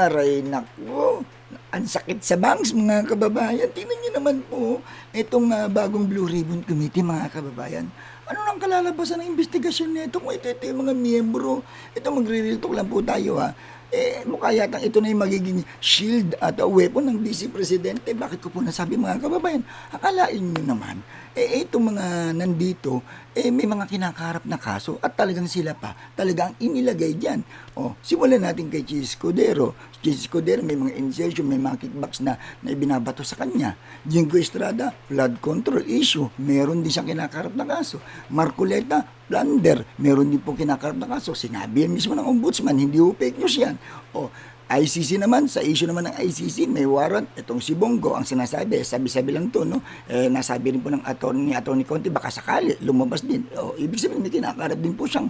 Aray naku, ang sakit sa bangs mga kababayan. Tingnan niyo naman po itong bagong Blue Ribbon Committee mga kababayan. Ano nang kalalabasan ng investigasyon nito kung ito yung mga miyembro? Ito magre-real talk lang po tayo ha. Mukha yatang ito na yung magiging shield at weapon ng Vice Presidente. Bakit ko po nasabi mga kababayan? Akalain nyo naman, itong mga nandito, may mga kinakaharap na kaso at talagang sila pa, talagang inilagay dyan. Simulan natin kay Chis Escudero. Chis Escudero may mga insertion, may mga kickbacks na ibinabato sa kanya. Jingo Estrada, flood control issue, meron din siyang kinakaharap na kaso. Marcoleta, plunder, meron din po kinakaharap na kaso. Sinabi yan mismo ng ombudsman, hindi po fake news yan. ICC naman, sa issue naman ng ICC, may warrant. Itong si Bongo, ang sinasabi, sabi-sabi lang to, no? Nasabi rin po ng attorney Conte, baka sakali, lumabas din. Ibig sabihin, may kinakarap din po siyang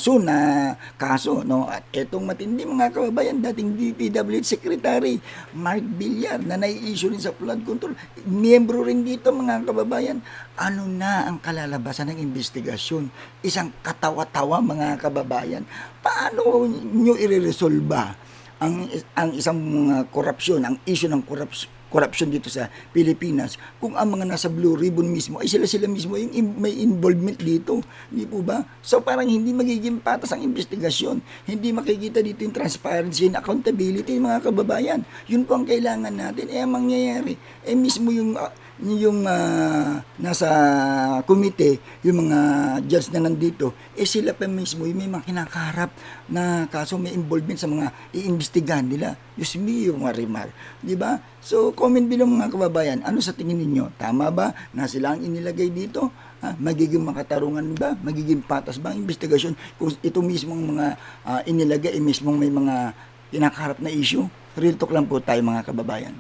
soon na kaso, no? At itong matindi mga kababayan, dating DPWH Secretary, Mark Villar, na nai-issue rin sa flood control. Miyembro rin dito mga kababayan. Ano na ang kalalabasan ng investigasyon? Isang katawa-tawa mga kababayan. Paano nyo i-resolve ang isang korupsyon, ang issue ng korupsyon dito sa Pilipinas, kung ang mga nasa Blue Ribbon mismo ay sila mismo yung may involvement dito, hindi po ba? So parang hindi magiging patas ang investigasyon, hindi makikita dito yung transparency and accountability mga kababayan. Yun po ang kailangan natin. Ang mangyayari mismo yung nasa komite, yung mga judge na nandito, sila pa mismo yung may mga kinakaharap na kaso, may involvement sa mga iimbestigahan nila. Diyos mio, Marimar. Di ba? So, comment below mga kababayan, ano sa tingin ninyo? Tama ba na sila ang inilagay dito? Magiging makatarungan ba? Magiging patas ba ang investigasyon kung ito mismo ang mga inilagay, mismong may mga kinakaharap na issue? Real talk lang po tayo mga kababayan.